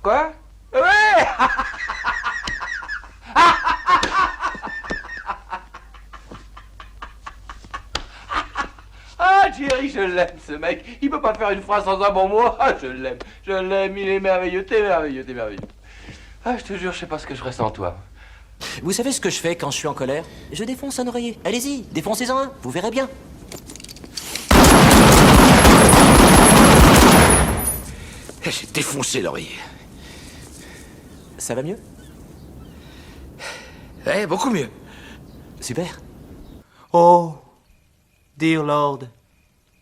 Quoi? Ouais! Ah, Jerry, je l'aime, ce mec. Il peut pas faire une phrase sans un bon mot. Ah, je l'aime, il est merveilleux, t'es merveilleux, t'es merveilleux. Ah, je te jure, je sais pas ce que je ferais sans toi. Vous savez ce que je fais quand je suis en colère? Je défonce un oreiller. Allez-y, défoncez-en un, vous verrez bien. J'ai défoncé l'oreiller. Ça va mieux? Eh, beaucoup mieux. Super. Oh, dear Lord,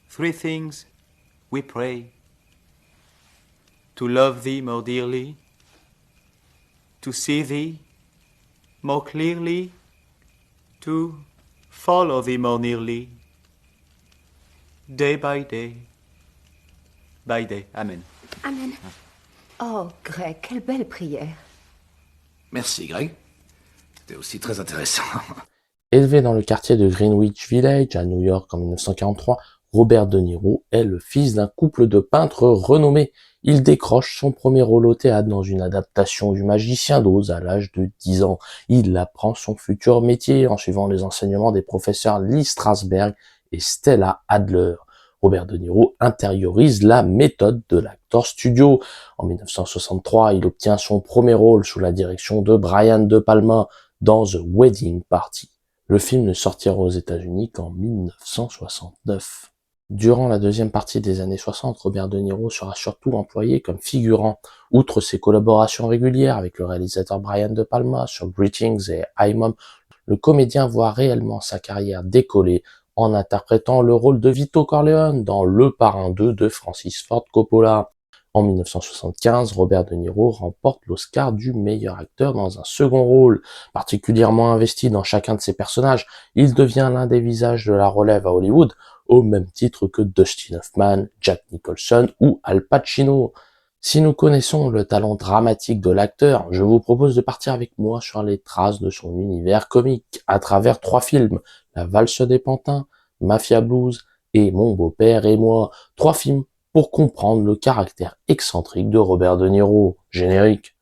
three things we pray. To love thee more dearly, to see thee more clearly, to follow thee more nearly, day by day, by day. Amen. Amen. Oh, Greg, quelle belle prière. Merci, Greg. C'était aussi très intéressant. Élevé dans le quartier de Greenwich Village à New York en 1943, Robert De Niro est le fils d'un couple de peintres renommés. Il décroche son premier rôle au théâtre dans une adaptation du Magicien d'Oz à l'âge de 10 ans. Il apprend son futur métier en suivant les enseignements des professeurs Lee Strasberg et Stella Adler. Robert De Niro intériorise la méthode de l'actor studio. En 1963, il obtient son premier rôle sous la direction de Brian De Palma dans The Wedding Party. Le film ne sortira aux États-Unis qu'en 1969. Durant la deuxième partie des années 60, Robert De Niro sera surtout employé comme figurant. Outre ses collaborations régulières avec le réalisateur Brian De Palma sur Greetings et I, Mom, le comédien voit réellement sa carrière décoller en interprétant le rôle de Vito Corleone dans Le Parrain 2 de Francis Ford Coppola. En 1975, Robert De Niro remporte l'Oscar du meilleur acteur dans un second rôle. Particulièrement investi dans chacun de ses personnages, il devient l'un des visages de la relève à Hollywood, au même titre que Dustin Hoffman, Jack Nicholson ou Al Pacino. Si nous connaissons le talent dramatique de l'acteur, je vous propose de partir avec moi sur les traces de son univers comique à travers 3 films, La Valse des Pantins, Mafia Blues et Mon beau-père et moi. 3 films pour comprendre le caractère excentrique de Robert De Niro. Générique.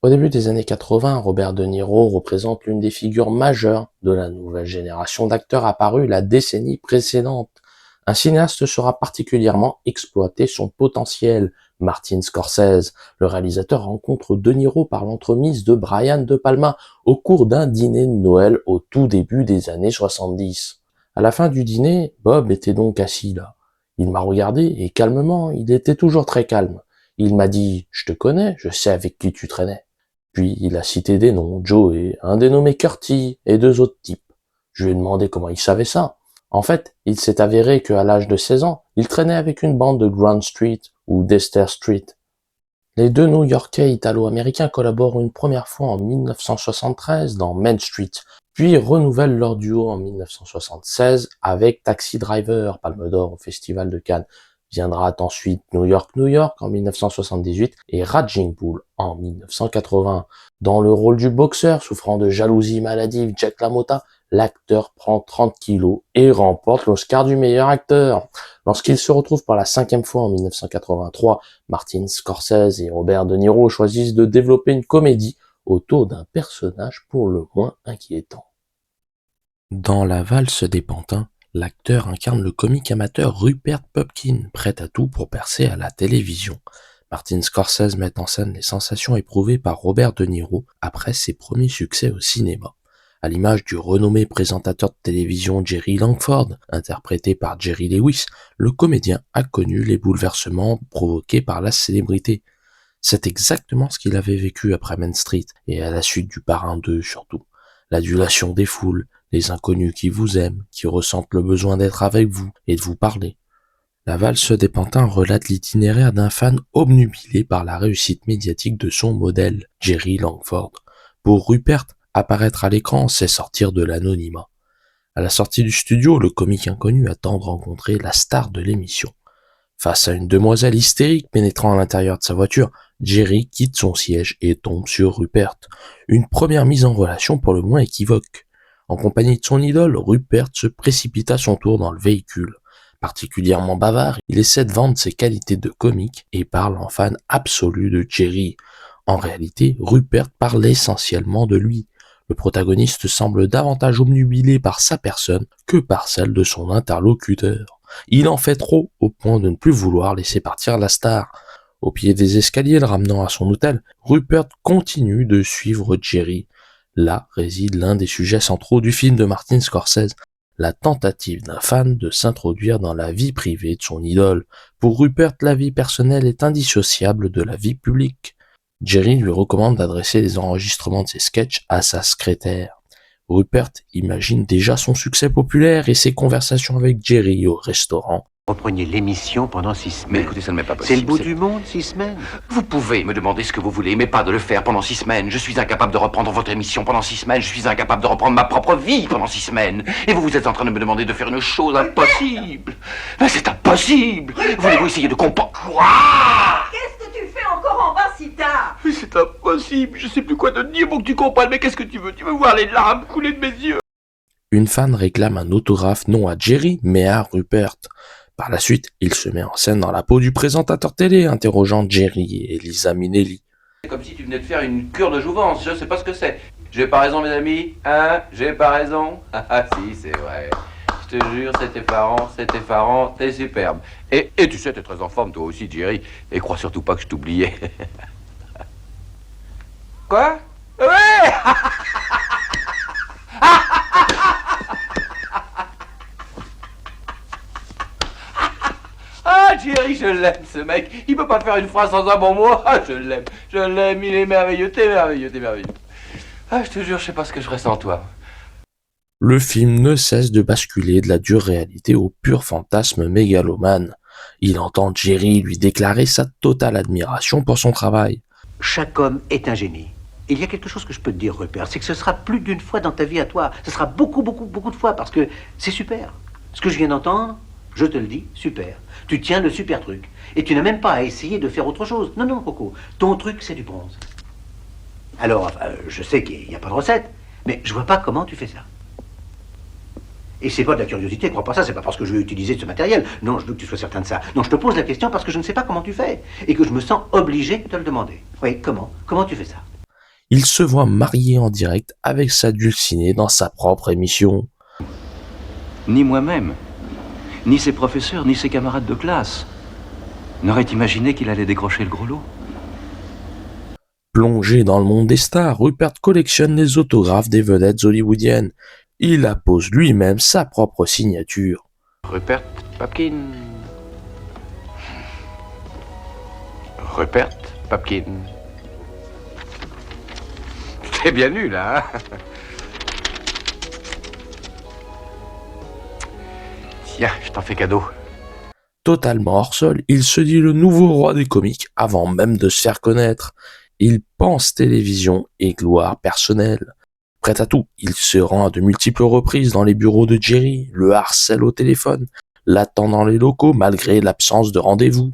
Au début des années 80, Robert De Niro représente l'une des figures majeures de la nouvelle génération d'acteurs apparus la décennie précédente. Un cinéaste saura particulièrement exploiter son potentiel. Martin Scorsese, le réalisateur, rencontre De Niro par l'entremise de Brian De Palma au cours d'un dîner de Noël au tout début des années 70. À la fin du dîner, Bob était donc assis là. Il m'a regardé et calmement, il était toujours très calme. Il m'a dit « Je te connais, je sais avec qui tu traînais ». Puis il a cité des noms, Joey, un dénommé Curtis et 2 autres types. Je lui ai demandé comment il savait ça. En fait, il s'est avéré qu'à l'âge de 16 ans, il traînait avec une bande de Grand Street ou d'Ester Street. Les 2 New-Yorkais italo-américains collaborent une première fois en 1973 dans Main Street, puis renouvellent leur duo en 1976 avec Taxi Driver, Palme d'Or au Festival de Cannes. Viendra ensuite New York, New York en 1978 et Raging Bull en 1980. Dans le rôle du boxeur souffrant de jalousie maladive Jack LaMotta, l'acteur prend 30 kilos et remporte l'Oscar du meilleur acteur. Lorsqu'il se retrouve pour la 5e fois en 1983, Martin Scorsese et Robert De Niro choisissent de développer une comédie autour d'un personnage pour le moins inquiétant. Dans La valse des pantins, l'acteur incarne le comique amateur Rupert Pupkin, prêt à tout pour percer à la télévision. Martin Scorsese met en scène les sensations éprouvées par Robert De Niro après ses premiers succès au cinéma. À l'image du renommé présentateur de télévision Jerry Langford, interprété par Jerry Lewis, le comédien a connu les bouleversements provoqués par la célébrité. C'est exactement ce qu'il avait vécu après Main Street, et à la suite du Parrain 2 surtout. L'adulation des foules, les inconnus qui vous aiment, qui ressentent le besoin d'être avec vous et de vous parler. La valse des pantins relate l'itinéraire d'un fan obnubilé par la réussite médiatique de son modèle, Jerry Langford. Pour Rupert, apparaître à l'écran, c'est sortir de l'anonymat. À la sortie du studio, le comique inconnu attend de rencontrer la star de l'émission. Face à une demoiselle hystérique pénétrant à l'intérieur de sa voiture, Jerry quitte son siège et tombe sur Rupert. Une première mise en relation pour le moins équivoque. En compagnie de son idole, Rupert se précipite à son tour dans le véhicule. Particulièrement bavard, il essaie de vendre ses qualités de comique et parle en fan absolu de Jerry. En réalité, Rupert parle essentiellement de lui. Le protagoniste semble davantage obnubilé par sa personne que par celle de son interlocuteur. Il en fait trop au point de ne plus vouloir laisser partir la star. Au pied des escaliers le ramenant à son hôtel, Rupert continue de suivre Jerry. Là réside l'un des sujets centraux du film de Martin Scorsese, la tentative d'un fan de s'introduire dans la vie privée de son idole. Pour Rupert, la vie personnelle est indissociable de la vie publique. Jerry lui recommande d'adresser les enregistrements de ses sketchs à sa secrétaire. Rupert imagine déjà son succès populaire et ses conversations avec Jerry au restaurant. Repreniez l'émission pendant 6 semaines. Mais écoutez, ça ne m'est pas C'est possible. le bout du monde, 6 semaines. Vous pouvez me demander ce que vous voulez, mais pas de le faire pendant 6 semaines. Je suis incapable de reprendre votre émission pendant 6 semaines. Je suis incapable de reprendre ma propre vie pendant 6 semaines. Et vous êtes en train de me demander de faire une chose impossible. Mais c'est impossible. Voulez-vous essayer de comprendre? Quoi? Qu'est-ce que tu fais encore en bas si tard? Mais c'est impossible. Je sais plus quoi te dire pour que tu comprennes. Mais qu'est-ce que tu veux? Tu veux voir les larmes couler de mes yeux? Une fan réclame un autographe non à Jerry, mais à Rupert. Par la suite, il se met en scène dans la peau du présentateur télé, interrogeant Jerry et Liza Minnelli. C'est comme si tu venais de faire une cure de jouvence. Je sais pas ce que c'est. J'ai pas raison, mes amis? Hein? J'ai pas raison? Ah si, c'est vrai. Je te jure, c'est effarant, t'es superbe. Et tu sais, t'es très en forme, toi aussi, Jerry. Et crois surtout pas que je t'oubliais. Quoi? Ouais! Ah, Jerry, je l'aime, ce mec. Il peut pas faire une phrase sans un bon mot. Ah, je l'aime, il est merveilleux, t'es merveilleux. Ah, je te jure, je sais pas ce que je ferais sans toi. Le film ne cesse de basculer de la dure réalité au pur fantasme mégalomane. Il entend Jerry lui déclarer sa totale admiration pour son travail. Chaque homme est un génie. Il y a quelque chose que je peux te dire, Rupert, c'est que ce sera plus d'une fois dans ta vie à toi. Ce sera beaucoup de fois, parce que c'est super. Ce que je viens d'entendre, je te le dis, super. Tu tiens le super truc. Et tu n'as même pas à essayer de faire autre chose. Non, Coco, ton truc, c'est du bronze. Alors, je sais qu'il n'y a pas de recette, mais je vois pas comment tu fais ça. Et c'est pas de la curiosité, crois pas ça, c'est pas parce que je veux utiliser ce matériel. Non, je veux que tu sois certain de ça. Non, je te pose la question parce que je ne sais pas comment tu fais. Et que je me sens obligé de te le demander. Oui, comment? Comment tu fais ça? Il se voit marié en direct avec sa dulcinée dans sa propre émission. Ni moi-même, ni ses professeurs, ni ses camarades de classe n'auraient imaginé qu'il allait décrocher le gros lot. Plongé dans le monde des stars, Rupert collectionne les autographes des vedettes hollywoodiennes. Il appose lui-même sa propre signature. Rupert Pupkin. Rupert Pupkin. T'es bien nul, hein? Tiens, je t'en fais cadeau. Totalement hors sol, il se dit le nouveau roi des comiques avant même de se faire connaître. Il pense télévision et gloire personnelle. Prêt à tout, il se rend à de multiples reprises dans les bureaux de Jerry, le harcèle au téléphone, l'attend dans les locaux malgré l'absence de rendez-vous.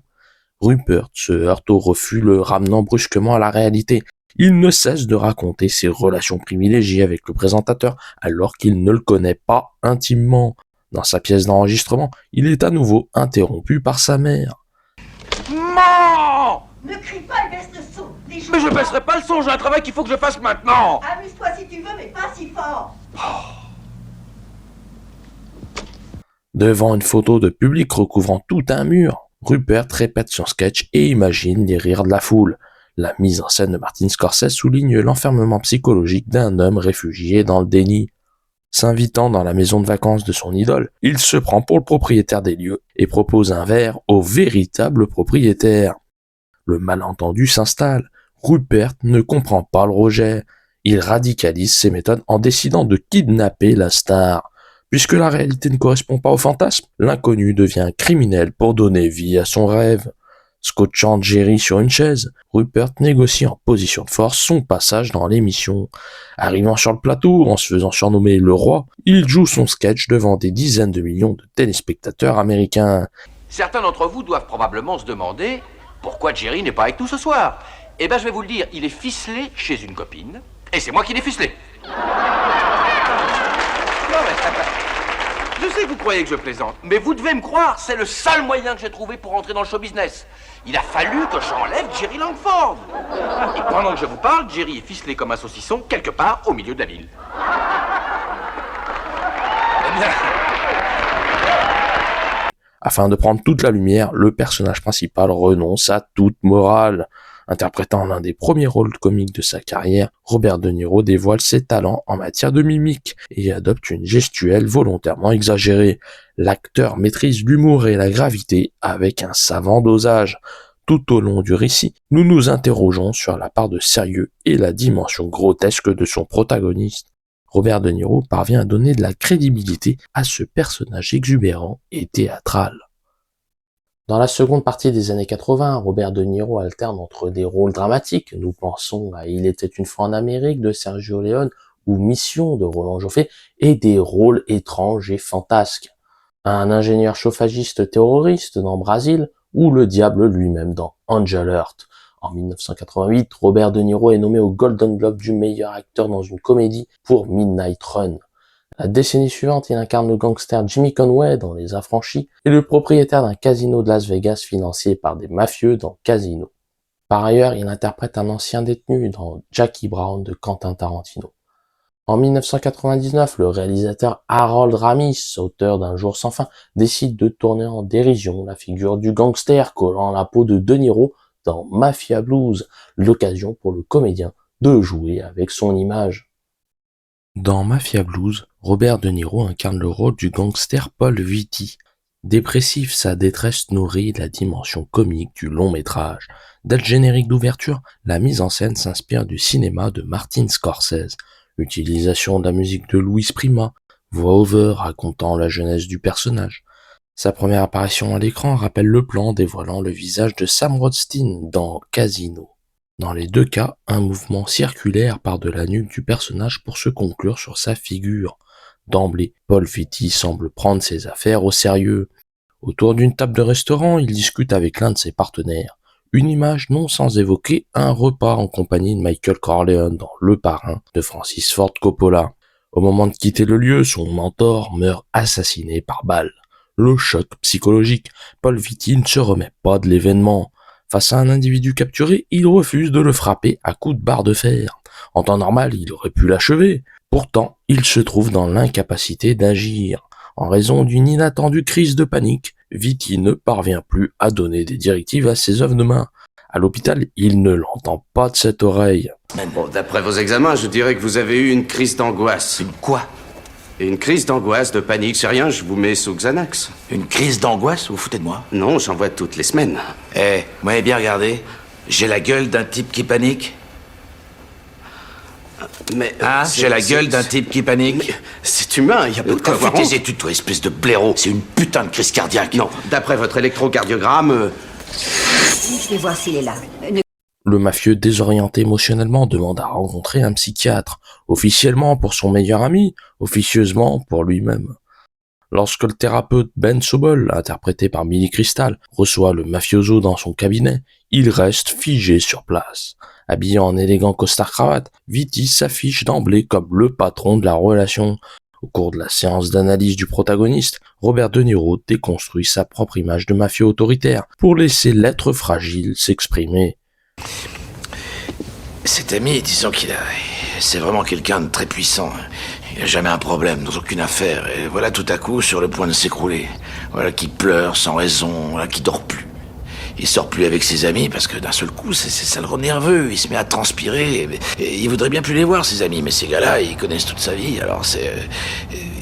Rupert se heurte au refus, le ramenant brusquement à la réalité. Il ne cesse de raconter ses relations privilégiées avec le présentateur alors qu'il ne le connaît pas intimement. Dans sa pièce d'enregistrement, il est à nouveau interrompu par sa mère. Maman! Ne crie pas et baisse le son. Les gens... Mais je baisserai pas le son, j'ai un travail qu'il faut que je fasse maintenant! Amuse-toi si tu veux, mais pas si fort. Devant une photo de public recouvrant tout un mur, Rupert répète son sketch et imagine les rires de la foule. La mise en scène de Martin Scorsese souligne l'enfermement psychologique d'un homme réfugié dans le déni. S'invitant dans la maison de vacances de son idole, il se prend pour le propriétaire des lieux et propose un verre au véritable propriétaire. Le malentendu s'installe. Rupert ne comprend pas le rejet. Il radicalise ses méthodes en décidant de kidnapper la star. Puisque la réalité ne correspond pas au fantasme, l'inconnu devient criminel pour donner vie à son rêve. Scotchant Jerry sur une chaise, Rupert négocie en position de force son passage dans l'émission. Arrivant sur le plateau, en se faisant surnommer le roi, il joue son sketch devant des dizaines de millions de téléspectateurs américains. Certains d'entre vous doivent probablement se demander pourquoi Jerry n'est pas avec nous ce soir. Eh ben, je vais vous le dire, il est ficelé chez une copine, et c'est moi qui l'ai ficelé. Non, mais... Je sais que vous croyez que je plaisante, mais vous devez me croire, c'est le seul moyen que j'ai trouvé pour entrer dans le show business. Il a fallu que j'enlève Jerry Langford. Et pendant que je vous parle, Jerry est ficelé comme un saucisson quelque part au milieu de la ville. Eh bien... Afin de prendre toute la lumière, le personnage principal renonce à toute morale. Interprétant l'un des premiers rôles comiques de sa carrière, Robert De Niro dévoile ses talents en matière de mimique et adopte une gestuelle volontairement exagérée. L'acteur maîtrise l'humour et la gravité avec un savant dosage. Tout au long du récit, nous nous interrogeons sur la part de sérieux et la dimension grotesque de son protagoniste. Robert De Niro parvient à donner de la crédibilité à ce personnage exubérant et théâtral. Dans la seconde partie des années 80, Robert De Niro alterne entre des rôles dramatiques, nous pensons à Il était une fois en Amérique de Sergio Leone ou Mission de Roland Joffé, et des rôles étranges et fantasques. Un ingénieur chauffagiste terroriste dans Brésil ou le diable lui-même dans Angel Heart. En 1988, Robert De Niro est nommé au Golden Globe du meilleur acteur dans une comédie pour Midnight Run. La décennie suivante, il incarne le gangster Jimmy Conway dans Les Affranchis et le propriétaire d'un casino de Las Vegas financé par des mafieux dans Casino. Par ailleurs, il interprète un ancien détenu dans Jackie Brown de Quentin Tarantino. En 1999, le réalisateur Harold Ramis, auteur d'Un jour sans fin, décide de tourner en dérision la figure du gangster collant la peau de De Niro dans Mafia Blues, l'occasion pour le comédien de jouer avec son image. Dans Mafia Blues, Robert De Niro incarne le rôle du gangster Paul Vitti. Dépressif, sa détresse nourrit la dimension comique du long métrage. Dès le générique d'ouverture, la mise en scène s'inspire du cinéma de Martin Scorsese. Utilisation de la musique de Louis Prima, voix-over racontant la jeunesse du personnage. Sa première apparition à l'écran rappelle le plan dévoilant le visage de Sam Rothstein dans Casino. Dans les deux cas, un mouvement circulaire part de la nuque du personnage pour se conclure sur sa figure. D'emblée, Paul Vitti semble prendre ses affaires au sérieux. Autour d'une table de restaurant, il discute avec l'un de ses partenaires. Une image non sans évoquer un repas en compagnie de Michael Corleone dans Le Parrain de Francis Ford Coppola. Au moment de quitter le lieu, son mentor meurt assassiné par balle. Le choc psychologique, Paul Vitti ne se remet pas de l'événement. Face à un individu capturé, il refuse de le frapper à coups de barre de fer. En temps normal, il aurait pu l'achever. Pourtant, il se trouve dans l'incapacité d'agir. En raison d'une inattendue crise de panique, Vitti ne parvient plus à donner des directives à ses œuvres de main. À l'hôpital, il ne l'entend pas de cette oreille. Bon, d'après vos examens, je dirais que vous avez eu une crise d'angoisse. Une quoi? Une crise d'angoisse, de panique, c'est rien, je vous mets sous Xanax. Une crise d'angoisse? Vous foutez de moi? Non, j'en vois toutes les semaines. Eh, vous m'avez bien regardé? J'ai la gueule d'un type qui panique? Mais... J'ai la gueule d'un type qui panique? Mais c'est humain, il y a pas de quoi avoir honte. Tes études, toi, espèce de blaireau. C'est une putain de crise cardiaque. Non, d'après votre électrocardiogramme... Je vais voir s'il est là. Le mafieux désorienté émotionnellement demande à rencontrer un psychiatre, officiellement pour son meilleur ami, officieusement pour lui-même. Lorsque le thérapeute Ben Sobol, interprété par Billy Crystal, reçoit le mafioso dans son cabinet, il reste figé sur place. Habillé en élégant costard-cravate, Vitti s'affiche d'emblée comme le patron de la relation. Au cours de la séance d'analyse du protagoniste, Robert De Niro déconstruit sa propre image de mafieux autoritaire pour laisser l'être fragile s'exprimer. Cet ami, disons c'est vraiment quelqu'un de très puissant. Il n'y a jamais un problème dans aucune affaire. Et voilà tout à coup sur le point de s'écrouler. Voilà qui pleure sans raison, voilà qui dort plus. Il sort plus avec ses amis parce que d'un seul coup, ça le rend nerveux. Il se met à transpirer. Et il voudrait bien plus les voir, ses amis. Mais ces gars-là, ils connaissent toute sa vie. Alors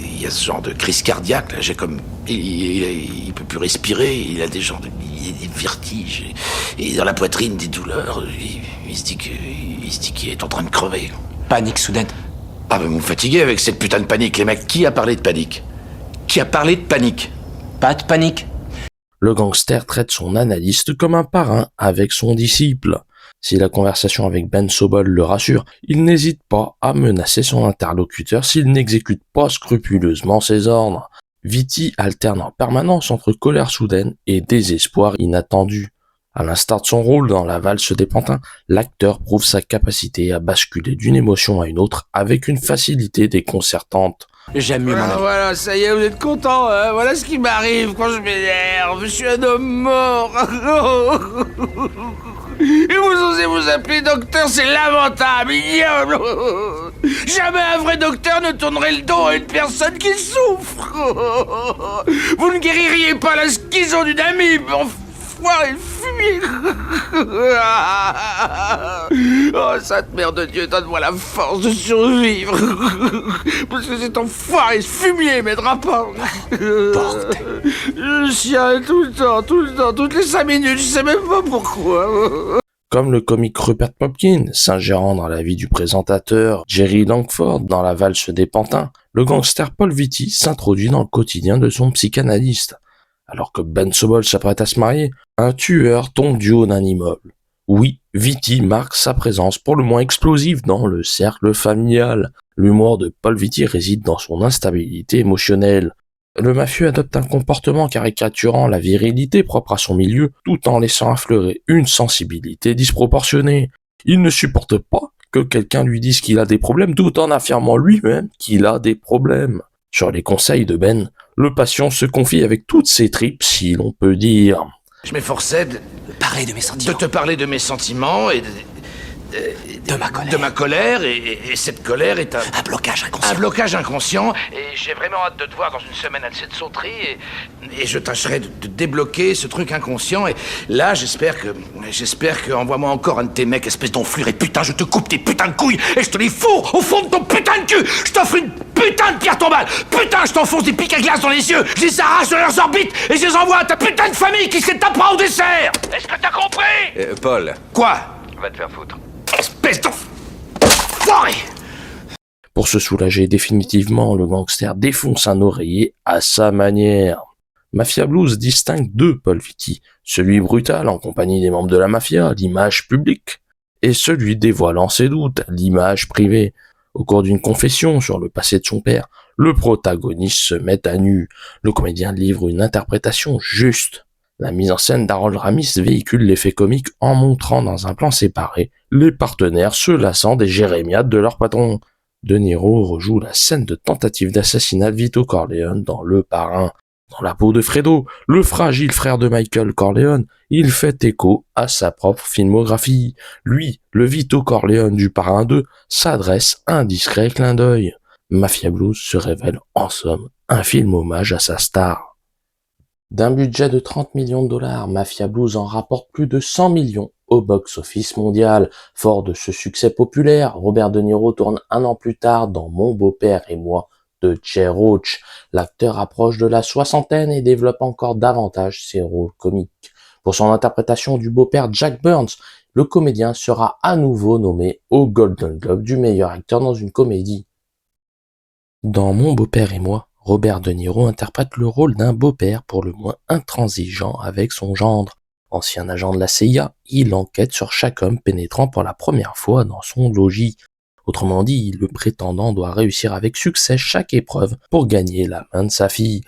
il y a ce genre de crise cardiaque. Là, j'ai comme... Il peut plus respirer. Il a des vertiges. Et dans la poitrine, des douleurs. Il se dit qu'il est en train de crever. Panique soudaine. Ah, mais vous me fatiguez avec cette putain de panique, les mecs. Qui a parlé de panique? Qui a parlé de panique? Pas de panique. Le gangster traite son analyste comme un parrain avec son disciple. Si la conversation avec Ben Sobol le rassure, il n'hésite pas à menacer son interlocuteur s'il n'exécute pas scrupuleusement ses ordres. Vitti alterne en permanence entre colère soudaine et désespoir inattendu. À l'instar de son rôle dans La valse des pantins, l'acteur prouve sa capacité à basculer d'une émotion à une autre avec une facilité déconcertante. J'aime mieux mon ami. Voilà, ça y est, vous êtes content, hein? Voilà ce qui m'arrive quand je m'énerve. Je suis un homme mort. Et vous osez vous appeler docteur, c'est lamentable, ignoble. Jamais un vrai docteur ne tournerait le dos à une personne qui souffre. Vous ne guéririez pas la schizo d'une amibe, enfoiré fumier. Oh, sainte mère de Dieu, donne-moi la force de survivre. Parce que cet enfoiré fumier m'aidera pas. Je chiale tout le temps, toutes les 5 minutes, je sais même pas pourquoi. Comme le comique Rupert Pupkin, s'ingérant dans la vie du présentateur Jerry Langford dans La valse des pantins, le gangster Paul Vitti s'introduit dans le quotidien de son psychanalyste. Alors que Ben Sobol s'apprête à se marier, un tueur tombe du haut d'un immeuble. Oui, Vitti marque sa présence pour le moins explosive dans le cercle familial. L'humour de Paul Vitti réside dans son instabilité émotionnelle. Le mafieux adopte un comportement caricaturant la virilité propre à son milieu, tout en laissant affleurer une sensibilité disproportionnée. Il ne supporte pas que quelqu'un lui dise qu'il a des problèmes, tout en affirmant lui-même qu'il a des problèmes. Sur les conseils de Ben, le patient se confie avec toutes ses tripes, si l'on peut dire. Je m'efforçais de te parler de mes sentiments et de ma colère, et cette colère est un blocage inconscient. Un blocage inconscient, et j'ai vraiment hâte de te voir dans une semaine à cette sauterie, et je tâcherai de débloquer ce truc inconscient, et là, j'espère que envoie-moi encore un de tes mecs, espèce d'enflure, et putain, je te coupe tes putains de couilles, et je te les fourre au fond de ton putain de cul. Je t'offre une putain de pierre tombale. Putain, je t'enfonce des pics à glace dans les yeux, je les arrache de leurs orbites, et je les envoie à ta putain de famille qui se tapera au dessert. Est-ce que t'as compris? Paul. Quoi? Va te faire foutre. Espèce d'enfoiré! Pour se soulager définitivement, le gangster défonce un oreiller à sa manière. Mafia Blues distingue deux Paul Vitti, celui brutal en compagnie des membres de la mafia, l'image publique, et celui dévoilant ses doutes, l'image privée. Au cours d'une confession sur le passé de son père, le protagoniste se met à nu. Le comédien livre une interprétation juste. La mise en scène d'Harold Ramis véhicule l'effet comique en montrant dans un plan séparé les partenaires se lassant des jérémiades de leur patron. De Niro rejoue la scène de tentative d'assassinat de Vito Corleone dans Le Parrain. Dans la peau de Fredo, le fragile frère de Michael Corleone, il fait écho à sa propre filmographie. Lui, le Vito Corleone du Parrain 2, s'adresse un discret clin d'œil. Mafia Blues se révèle en somme un film hommage à sa star. D'un budget de 30 millions de dollars, Mafia Blues en rapporte plus de 100 millions au box-office mondial. Fort de ce succès populaire, Robert De Niro tourne un an plus tard dans Mon beau-père et moi de Jay Roach. L'acteur approche de la soixantaine et développe encore davantage ses rôles comiques. Pour son interprétation du beau-père Jack Burns, le comédien sera à nouveau nommé au Golden Globe du meilleur acteur dans une comédie. Dans Mon beau-père et moi, Robert De Niro interprète le rôle d'un beau-père pour le moins intransigeant avec son gendre. Ancien agent de la CIA, il enquête sur chaque homme pénétrant pour la première fois dans son logis. Autrement dit, le prétendant doit réussir avec succès chaque épreuve pour gagner la main de sa fille.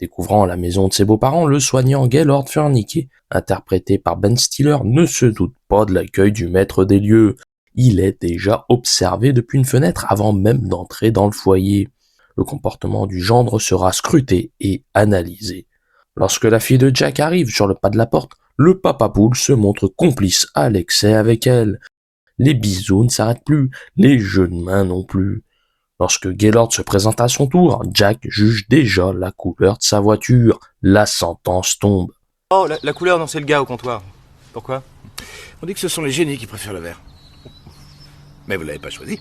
Découvrant la maison de ses beaux-parents, le soignant Gaylord Fernicke, interprété par Ben Stiller, ne se doute pas de l'accueil du maître des lieux. Il est déjà observé depuis une fenêtre avant même d'entrer dans le foyer. Le comportement du gendre sera scruté et analysé. Lorsque la fille de Jack arrive sur le pas de la porte, le papa poule se montre complice à l'excès avec elle. Les bisous ne s'arrêtent plus, les jeux de main non plus. Lorsque Gaylord se présente à son tour, Jack juge déjà la couleur de sa voiture. La sentence tombe. Oh, la couleur, non, c'est le gars au comptoir. Pourquoi? On dit que ce sont les génies qui préfèrent le vert. Mais vous l'avez pas choisi.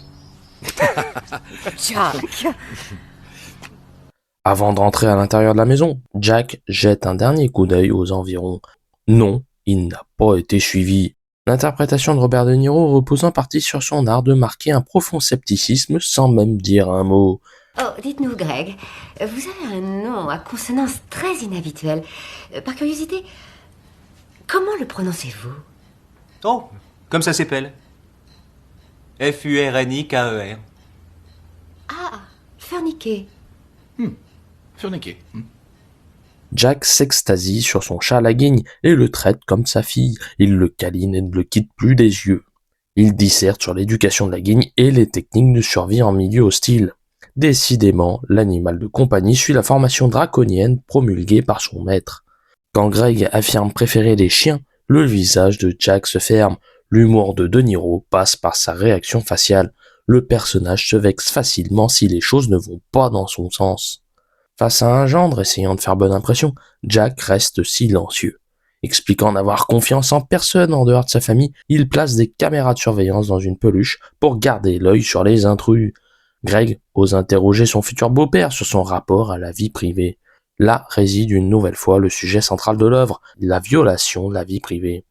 Jack. Avant de rentrer à l'intérieur de la maison, Jack jette un dernier coup d'œil aux environs. Non, il n'a pas été suivi. L'interprétation de Robert De Niro repose en partie sur son art de marquer un profond scepticisme sans même dire un mot. Oh, dites-nous, Greg, vous avez un nom à consonance très inhabituelle. Par curiosité, comment le prononcez-vous? Oh, comme ça s'appelle. F-U-R-N-I-K-E-R. Ah, Furniquet. Furniqué. Jack s'extasie sur son chat à la guigne et le traite comme sa fille. Il le câline et ne le quitte plus des yeux. Il disserte sur l'éducation de la guigne et les techniques de survie en milieu hostile. Décidément, l'animal de compagnie suit la formation draconienne promulguée par son maître. Quand Greg affirme préférer les chiens, le visage de Jack se ferme. L'humour de De Niro passe par sa réaction faciale. Le personnage se vexe facilement si les choses ne vont pas dans son sens. Face à un gendre essayant de faire bonne impression, Jack reste silencieux. Expliquant n'avoir confiance en personne en dehors de sa famille, il place des caméras de surveillance dans une peluche pour garder l'œil sur les intrus. Greg ose interroger son futur beau-père sur son rapport à la vie privée. Là réside une nouvelle fois le sujet central de l'œuvre, la violation de la vie privée.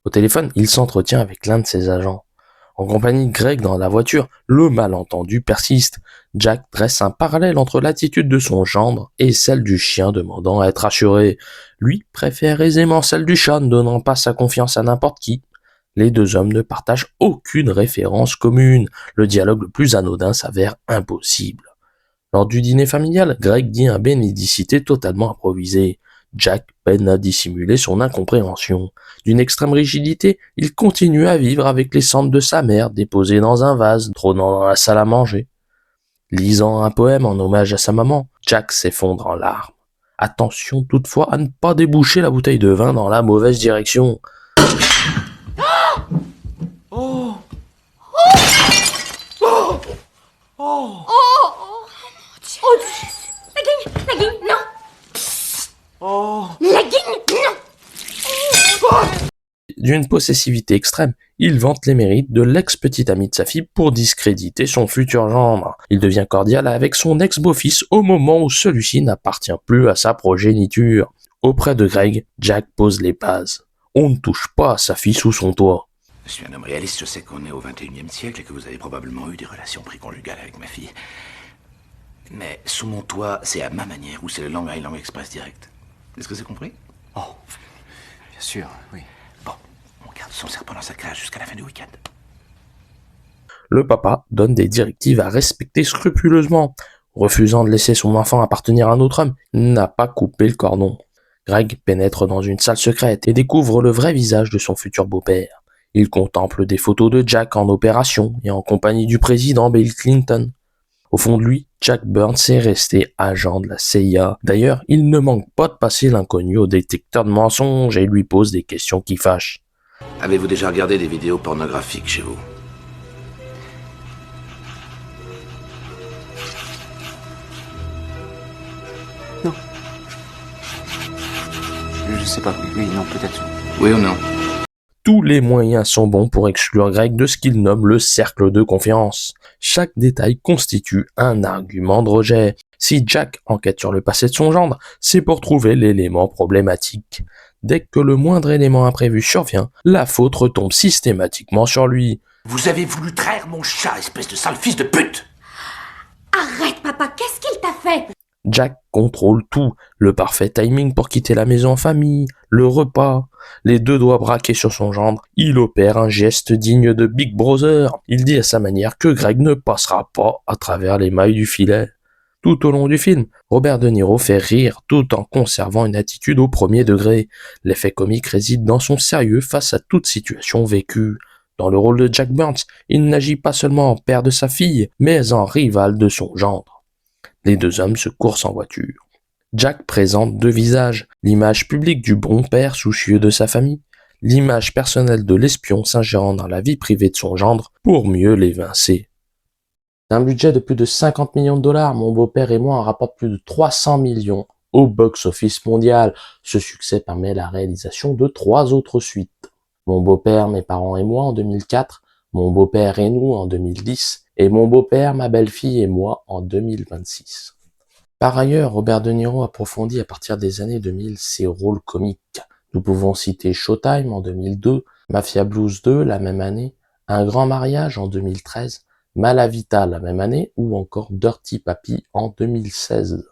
Au téléphone, il s'entretient avec l'un de ses agents. En compagnie de Greg dans la voiture, le malentendu persiste. Jack dresse un parallèle entre l'attitude de son gendre et celle du chien demandant à être assuré. Lui préfère aisément celle du chat, ne donnant pas sa confiance à n'importe qui. Les deux hommes ne partagent aucune référence commune. Le dialogue le plus anodin s'avère impossible. Lors du dîner familial, Greg dit un bénédicité totalement improvisé. Jack peine à dissimuler son incompréhension. D'une extrême rigidité, il continue à vivre avec les cendres de sa mère déposées dans un vase, trônant dans la salle à manger. Lisant un poème en hommage à sa maman, Jack s'effondre en larmes. Attention toutefois à ne pas déboucher la bouteille de vin dans la mauvaise direction. Oh. La guigne, non. Oh. La guigne, non. D'une possessivité extrême, il vante les mérites de l'ex-petite amie de sa fille pour discréditer son futur gendre. Il devient cordial avec son ex-beau-fils au moment où celui-ci n'appartient plus à sa progéniture. Auprès de Greg, Jack pose les bases. On ne touche pas à sa fille sous son toit. Je suis un homme réaliste, je sais qu'on est au XXIe siècle et que vous avez probablement eu des relations préconjugales avec ma fille. Mais sous mon toit, c'est à ma manière ou c'est le Long Island Express direct. Est-ce que c'est compris? Oh, bien sûr, oui. Bon, on garde son serpent dans sa cage jusqu'à la fin du week-end. Le papa donne des directives à respecter scrupuleusement. Refusant de laisser son enfant appartenir à un autre homme, il n'a pas coupé le cordon. Greg pénètre dans une salle secrète et découvre le vrai visage de son futur beau-père. Il contemple des photos de Jack en opération et en compagnie du président Bill Clinton. Au fond de lui, Jack Burns est resté agent de la CIA. D'ailleurs, il ne manque pas de passer l'inconnu au détecteur de mensonges et lui pose des questions qui fâchent. Avez-vous déjà regardé des vidéos pornographiques chez vous? Non. Je sais pas, oui, non, peut-être. Oui ou non? Tous les moyens sont bons pour exclure Greg de ce qu'il nomme le cercle de confiance. Chaque détail constitue un argument de rejet. Si Jack enquête sur le passé de son gendre, c'est pour trouver l'élément problématique. Dès que le moindre élément imprévu survient, la faute retombe systématiquement sur lui. Vous avez voulu traire mon chat, espèce de sale fils de pute! Arrête, papa, qu'est-ce qu'il t'a fait? Jack contrôle tout, le parfait timing pour quitter la maison en famille, le repas, les deux doigts braqués sur son gendre, il opère un geste digne de Big Brother. Il dit à sa manière que Greg ne passera pas à travers les mailles du filet. Tout au long du film, Robert De Niro fait rire tout en conservant une attitude au premier degré. L'effet comique réside dans son sérieux face à toute situation vécue. Dans le rôle de Jack Burns, il n'agit pas seulement en père de sa fille, mais en rival de son gendre. Les deux hommes se coursent en voiture. Jack présente deux visages, l'image publique du bon père soucieux de sa famille, l'image personnelle de l'espion s'ingérant dans la vie privée de son gendre pour mieux l'évincer. D'un budget de plus de 50 millions de dollars, Mon beau-père et moi en rapporte plus de 300 millions au box-office mondial. Ce succès permet la réalisation de 3 autres suites. Mon beau-père, mes parents et moi en 2004, Mon beau-père et nous en 2010, et Mon beau-père, ma belle-fille et moi en 2026. Par ailleurs, Robert De Niro approfondit à partir des années 2000 ses rôles comiques. Nous pouvons citer Showtime en 2002, Mafia Blues 2 la même année, Un grand mariage en 2013, Malavita la même année ou encore Dirty Papi en 2016.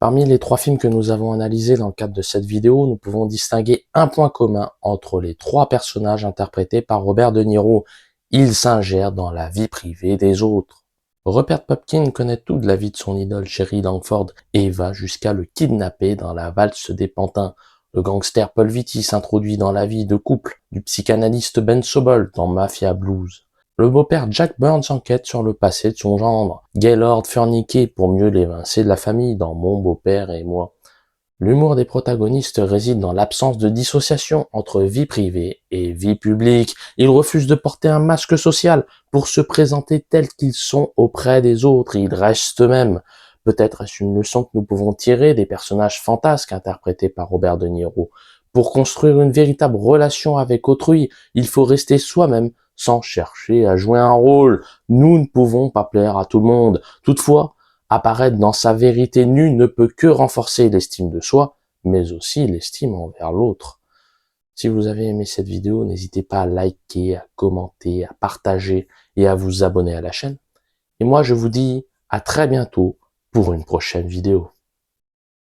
Parmi les 3 films que nous avons analysés dans le cadre de cette vidéo, nous pouvons distinguer un point commun entre les 3 personnages interprétés par Robert De Niro. Il s'ingère dans la vie privée des autres. Rupert Pupkin connaît tout de la vie de son idole Sherry Langford et va jusqu'à le kidnapper dans la valse des pantins. Le gangster Paul Vitti s'introduit dans la vie de couple du psychanalyste Ben Sobol dans Mafia Blues. Le beau-père Jack Burns enquête sur le passé de son gendre, Gaylord Ferniquet, pour mieux l'évincer de la famille dans Mon beau-père et moi. L'humour des protagonistes réside dans l'absence de dissociation entre vie privée et vie publique. Ils refusent de porter un masque social pour se présenter tels qu'ils sont auprès des autres. Ils restent eux-mêmes. Peut-être est-ce une leçon que nous pouvons tirer des personnages fantasques interprétés par Robert De Niro. Pour construire une véritable relation avec autrui, il faut rester soi-même sans chercher à jouer un rôle. Nous ne pouvons pas plaire à tout le monde. Toutefois, apparaître dans sa vérité nue ne peut que renforcer l'estime de soi, mais aussi l'estime envers l'autre. Si vous avez aimé cette vidéo, n'hésitez pas à liker, à commenter, à partager et à vous abonner à la chaîne. Et moi, je vous dis à très bientôt pour une prochaine vidéo.